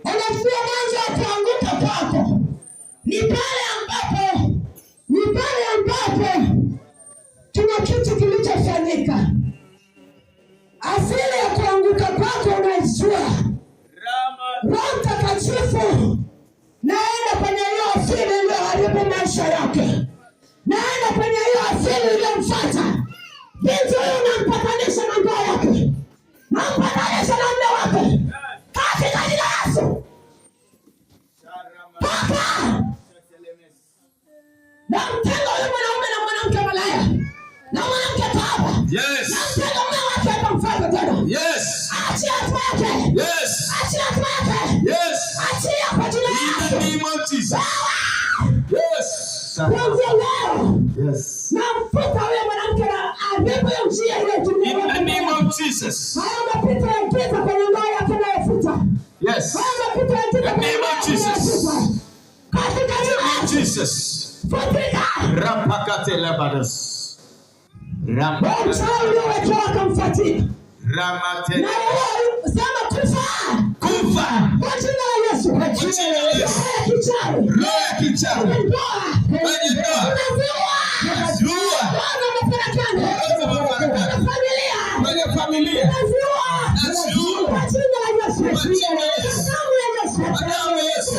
Unajua mwanzo wa kuanguka kwako ni pale ambapo kuna kitu kilichofanyika. Asili ya kuanguka kwako unaijua. Roho Mtakatifu naenda kwenye hiyo asili iliyoharibu maisha yake, naenda kwenye hiyo asili iliyomfuata. Binti huyu unampatanisha na ndoa yake, nampatanisha na mume wake katika jina la Yesu. Paka na mtengo huyu mwanaume na mwanamke malaya na mwanamke kahaba. Yes. Na mtengo mume wake atamfuata tena. Yes. Achia hatima yake. Yes. Achia hatima yake. Yes. Achia kwa jina la Yesu. In the name of Jesus. Yes. Kuanzia leo. Yes. Na mfuta huyo mwanamke na aribu ya njia ile tumia. In the name of Jesus. Haya mapito ya giza kwenye ndoa yake na yafuta. Yes. Haya mapito ya giza kwenye ndoa yake na yafuta. Katika jina la Jesus. futika. Rapakate labadas. Mchawi uliowekewa akamfuatia. Ramate. Na wewe sema kufa. Kufa. Kwa jina la Yesu. Kwa jina la Yesu. Roho ya kichawi. Kwenye ndoa. Zuia. Kwenye familia. Zuia. Kwa jina la Yesu. Kwa jina la Yesu. Kwa damu ya Yesu.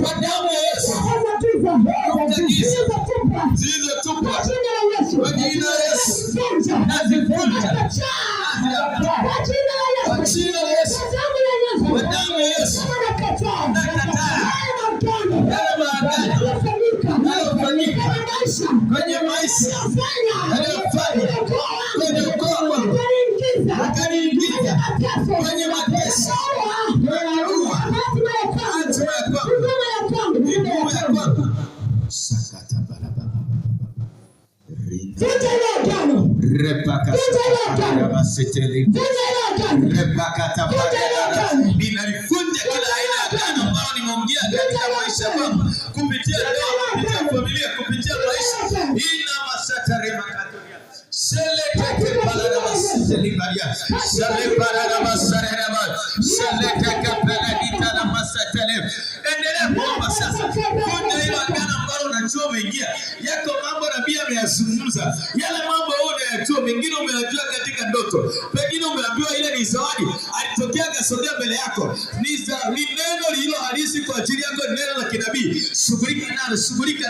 Kwa damu ya Yesu. Zilizotupwa. Kwa jina la Yesu. Nazivunja. Kwa jina la Yesu. Kwa damu ya Yesu. Nakataa. Yale maagano yanayofanyika kwenye maisha yanayofanya kwenye ukoo wangu, wakaniingiza kwenye mateso, kuua hatima ya kwangu, miguu ya kwangu. Sakata barabara. Vunja ile agano. Repaka barabara seteli. Repaka barabara. Ninalifunja kila aina ya agano ambalo nimeongea katika maisha yangu kupitia ndoa, kupitia familia, kupitia maisha. Ina masatari makatoria. Selekete balada masiteli baria. Selekete masarera bal. Selekete peladita na masateli. Endelea kuomba sasa. Funja ile agano ambalo unajua umeingia. Yako mambo nabii ameyazungumza. Yale mambo unayajua, mengine umeyajua katika ndoto. Pengine umeambiwa ile ni zawadi, alitokea akasogea mbele yako. Ni neno lilo halisi kwa ajili yako, neno la kinabii. Shughulika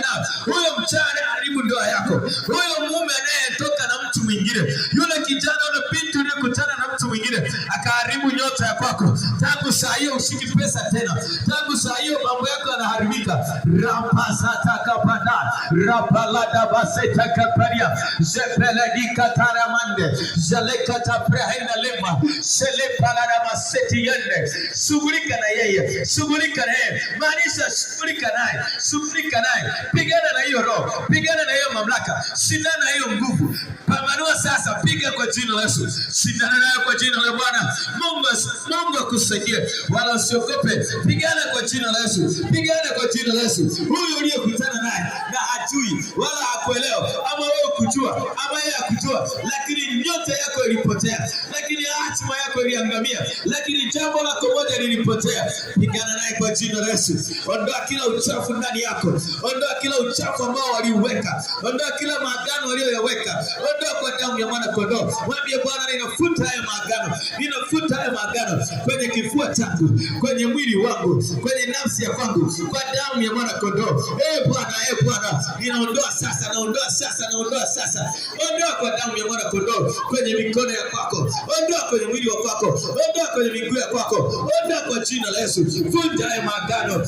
nalo. Huyo mchana haribu ndoa yako. Huyo mume anayetoka na mtu mwingine. Yule kijana na binti uliyokutana na mtu mwingine akaharibu nyota ya kwako. Tangu saa hiyo ushiki pesa tena. Tangu saa hiyo mambo yako yanaharibika. Rapasata kapata. Rapalada baseta kaparia. Zepeladika taramande. Zelekata prehenda lema. Selepalada baseti yende. Shughulika na yeye. Shughulika na yeye. Maanisha shughulika naye. Shughulika naye. Pigana na hiyo roho. Pigana na hiyo mamlaka. Shindana na hiyo nguvu. Pambanua sasa. Piga kwa jina la Yesu. Shindana nayo kwa jina la Bwana. Mungu akusaidie. Wala usiogope. Pigana kwa jina la Yesu. Pigana kwa jina la Yesu. Huyu uliyekutana naye na hajui wala hakuelewa, ama wewe kujua ama yeye hakujua, lakini nyota yako ilipotea, lakini hatima yako iliangamia, lakini jambo lako moja lilipotea. Pigana naye kwa jina la Yesu. Ondoa kila uchafu ndani yako. Ondoa kila uchafu ambao waliuweka. Ondoa kila maagano walioyaweka. Ondoa kwa damu ya mwana kondoo. Mwambie Bwana, ninafuta haya maagano. Ninafuta haya maagano kwenye kifua changu, kwenye mwili wangu, kwenye nafsi ya kwangu, kwa damu ya mwana kondoo. Bwana, ninaondoa sasa, naondoa sasa, naondoa sasa. Ondoa kwa damu ya mwana kondoo kwenye mikono ya kwako. Ondoa kwenye mwili wa kwako. Ondoa kwenye miguu ya kwako. Ondoa kwa jina la Yesu. Vunja haya maagano.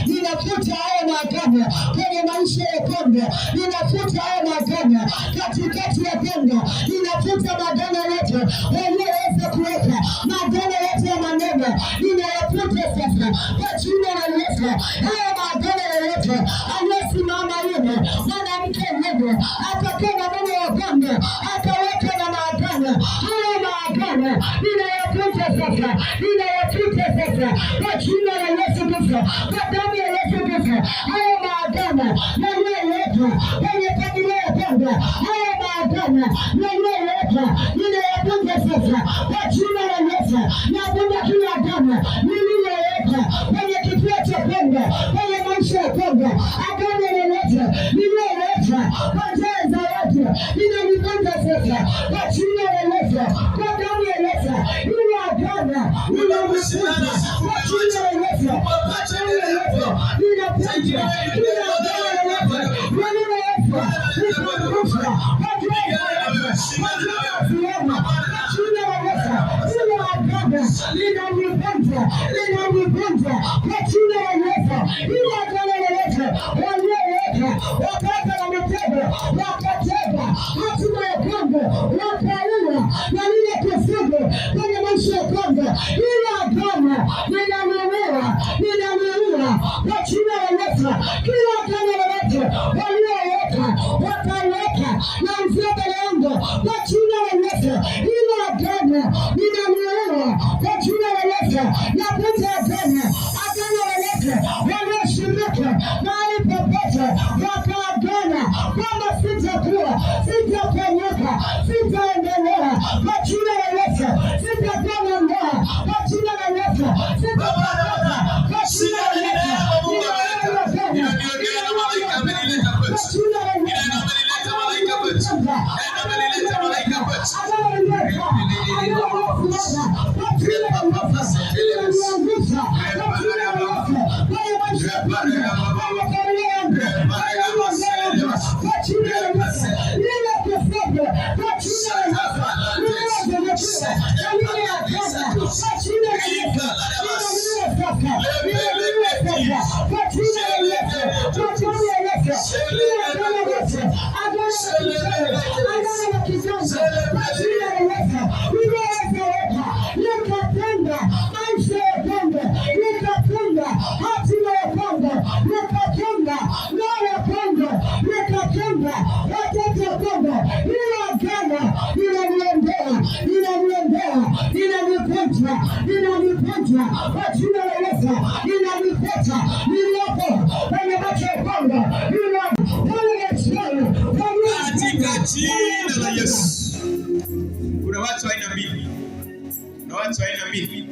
Ninafuta haya maagano kwenye maisha ya Kongo. Ninafuta haya maagano katikati ya Kongo. Ninafuta maagano yote walioweza kuweka, maagano yote ya maneno ninayafuta sasa kwa jina la Yesu. Haya maagano yote aliyesimama yule mwanamke mmoja akakaa na mume wa Kongo akaweka na maagano. Haya maagano ninayafuta sasa, ninayafuta sasa kwa jina la Yesu Kristo, kwa damu ya Yesu Kristo. Haya maagano ninayoweka kwenye familia ya Panga, haya maagano ninayoweka, ninayavunja sasa kwa jina la Yesu. Navunja kila agano nililoweka kwenye kituo cha Panga, kwenye maisha ya Panga, agano lolote nililoweka kwa njia za watu ninalivunja sasa kwa jina la Yesu, kwa damu ya Yesu. Ile agano ninalivunja kwa jina la Yesu, kwa damu ya Yesu ninavunja ile agano lolote nililoweka ninavunja kwa jina la Yesu, kwa jina la Yesu, ile agano ninalivunja kwa jina la Yesu. Ile agano lolote walioweka wakati na mitego wakatega hatima ya Kongo wakaua na lile kufungo kwenye maisha ya Kongo, ile agano ninaliua kwa jina la Yesu. Kila agano lolote walioweka wakaweka na mzee yangu kwa jina la Yesu, ile agano ninaliua kwa jina la Yesu. Na kuta agano lolote walioshirika mahali popote wakaagana kwamba sitafanyika, sitaendelea kwa jina la Yesu, sitafanya ndoa kwa jina la Yesu, sitapata kwa jina la Yesu. Ninalivunja kwa jina la Yesu, ninalivunja nilipo kwenye macho ya Kongo, katika jina la Yesu. Kuna watu aina mbili,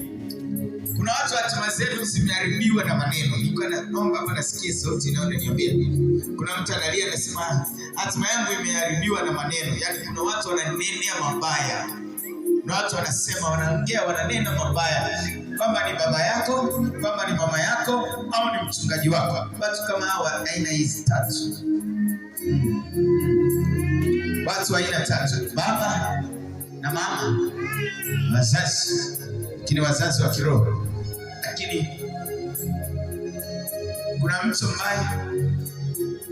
kuna watu hatima zetu zimeharibiwa na maneno. Niko naomba hapa, nasikia sauti inayoniambia kuna mtu analia, anasema hatima yangu imeharibiwa na maneno. Yaani kuna watu wananenea mabaya, na watu wanasema, wanaongea, wananena mabaya, kwamba ni baba yako, kwamba ni mama yako, au ni mchungaji wako. Watu kama hawa aina hizi tatu, watu aina tatu: baba na mama, wazazi, lakini wazazi wa kiroho. Lakini kuna mtu ambaye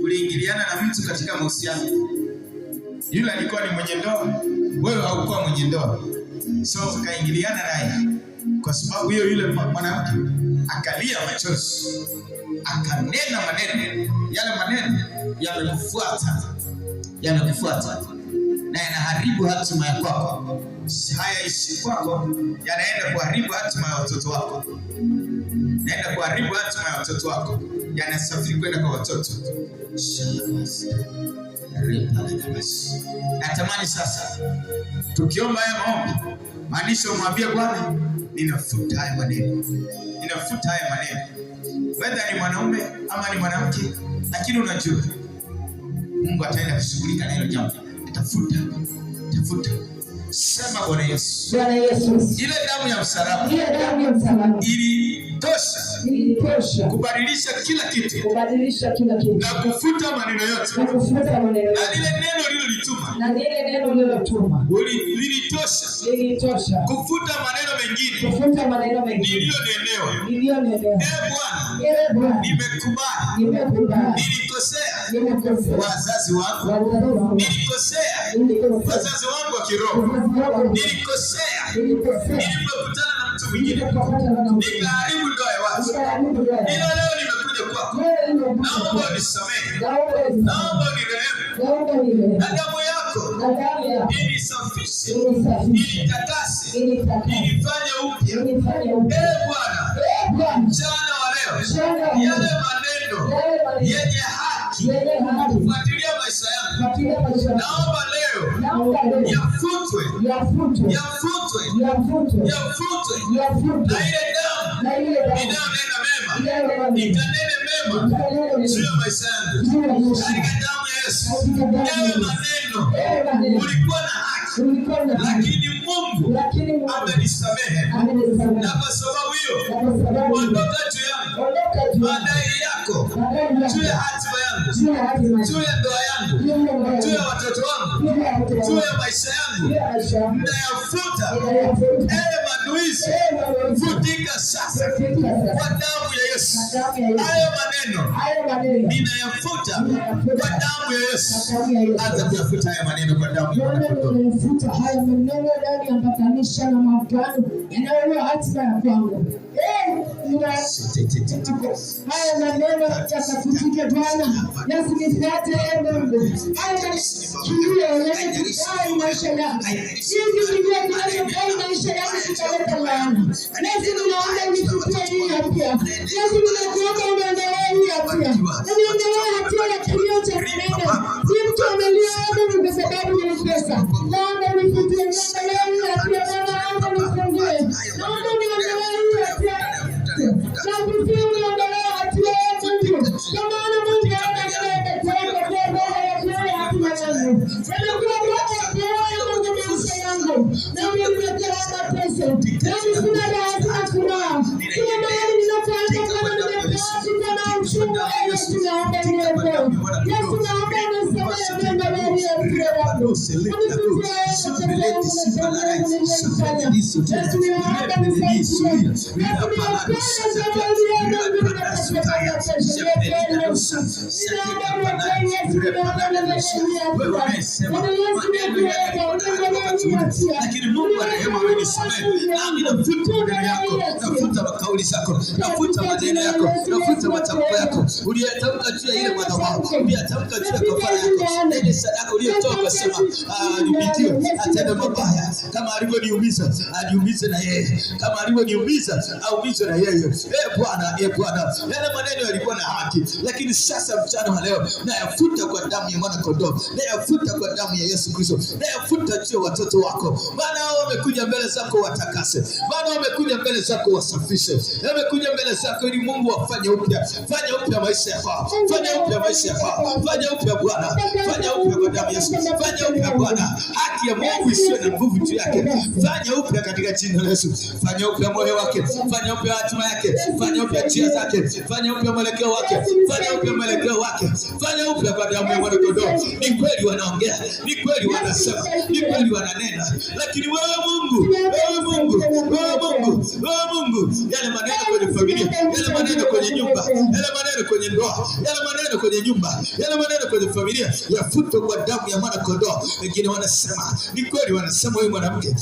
uliingiliana na mtu katika mahusiano, yule alikuwa ni mwenye ndoa, wewe haukuwa mwenye ndoa, so ukaingiliana naye. Kwa sababu hiyo, yule mwanamke akalia machozi, akanena maneno, yale maneno yamekufuata na yanaharibu hatima ya kwako. Hayaishi kwako, yanaenda kuharibu hatima ya watoto wako, yanasafiri kwenda kwa watoto. Natamani sasa tukiomba haya maombi, maanisha umwambie Bwana, ninafuta haya maneno, whether ni mwanaume ama ni mwanamke. Lakini unajua Mungu ataenda kushughulika na hilo jambo. Tafuta. Sema Bwana Yesu, ile damu ya msalaba ilitosha kubadilisha kila kitu na kufuta maneno yote, na lile neno lililolituma lilitosha kufuta maneno mengine niliyonenewa. Bwana, nimekubali, nilikosea wazazi wangu, nilikosea wazazi wangu wa kiroho, nilikosea nilipokutana na mtu mwingine, nikaharibu ndoa ya watu. Ila leo nimekuja kwako, naomba unisamehe, naomba unirehemu, na damu yako inisafishe, initakase, inifanye upya. Bwana, mchana wa leo, yale maneno yenye haki haki kufuatilia maisha yangu, naomba leo yafutwe na ile damu inayonena mema, ikanene mema juu ya maisha yangu katika damu ya Yesu. Yawe maneno ulikuwa na haki, lakini Mungu amenisamehe, na kwa sababu hiyo ondoka juu yangu madai yako, juu ya hatima yangu, juu ya ndoa yangu, juu ya watoto wangu, juu ya maisha yangu, nayafuta. Manuizi futika sasa kwa damu ya Yesu. Hayo maneno ninayafuta kwa damu ya Yesu. Anza kuyafuta haya maneno kwa damu ya Yesu. Nafuta haya maneno ndani ya mpatanisha na maagano yanayoelewa hatima ya kwangu. Haya maneno yakafutike Bwana, yasinifuate Mungu. Haya kilio yanayofanya maisha yangu. Hizi kilio zinazofanya maisha yangu kitaleta laana. Lazima naomba unifutie hii hatia. Lazima nakuomba uniondolee hii hatia. Na niondolee hatia ya kilio cha maneno. Si mtu amelia Mungu kwa sababu ya pesa. Naomba unifutie, niondolee hii hatia. Naomba unifungue. Naomba uniondolee hii hatia. Na kufikia uniondolee hatia ya Mungu. Kwa maana Mungu anaenda kwa roho ya kuoa hatima yangu. Anakuwa roho ya kuoa Mungu maisha yangu. Na uniletea mateso. Na nisina raha furaha. Kila mahali ninafanya kama nimepewa na uchungu wa Yesu, naomba uniokoe. Yesu, naomba unisamehe mbele ya Yesu wangu. Unifutie Yesu mbele ya Yesu nilifanya. Yesu, naomba unisaidie. Yesu, niokoe lakini Mungu wa rehema amenisamehe. Nami nafuta maneno yako, nafuta kauli zako, nafuta maneno yako, nafuta matamko yako uliyatamka juu ya ile madhabahu, uliyatamka juu ya kafara yako, na ile sadaka uliyotoa ukasema nipitie atende mabaya. Kama alivyoniumiza aniumize na yeye, kama alivyoniumiza aumize na yeye. Bwana, yale maneno yalikuwa na haki, lakini sasa mchana wa leo nayafuta kwa damu ya mwana kondoo, nayafuta kwa damu ya Yesu Kristo, nayafuta juu ya watoto wako. Maana wao wamekuja mbele zako watakase, maana wamekuja mbele zako wasafishe, wamekuja mbele zako ili Mungu afanye upya. Fanya upya maisha yako, fanya upya maisha yako, fanya upya Bwana, fanya upya kwa damu ya Yesu, fanya upya Bwana. Haki ya Mungu isiyo na nguvu juu yake, fanya upya katika jina la Yesu. Fanya upya moyo wake, fanya upya hatima yake, fanya upya njia zake, fanya upya mwelekeo wake, fanya upya mwelekeo wake, fanya upya kwa damu ya mwana kondoo. Ni kweli wanaongea, ni kweli wanasema, ni kweli wananena, lakini wewe Mungu, yale maneno kwenye familia, yale maneno kwenye nyumba, yale maneno kwenye ndoa, yale maneno kwenye nyumba, yale maneno kwenye familia, yafutwe kwa damu ya mwana kondoo. Wengine wanasema, ni kweli wanasema huyu mwanamke,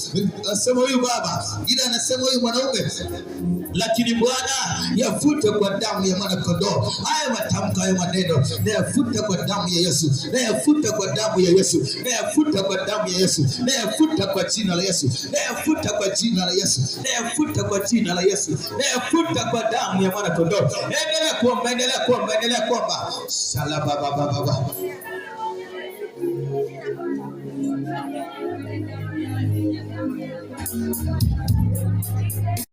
wanasema huyu baba, ila anasema huyu mwanaume, lakini Bwana yafute kwa damu ya mwana kondoo. Haya matamko, haya maneno na yafuta kwa damu ya Yesu, na yafuta kwa damu ya Yesu, na yafuta kwa damu ya Yesu, na yafuta kwa jina la Yesu, na yafuta kwa jina la Yesu, na yafuta kwa jina la Yesu, na yafuta kwa damu ya mwana kondoo. Endelea kuomba, endelea kuomba, endelea kuomba. Salaba baba.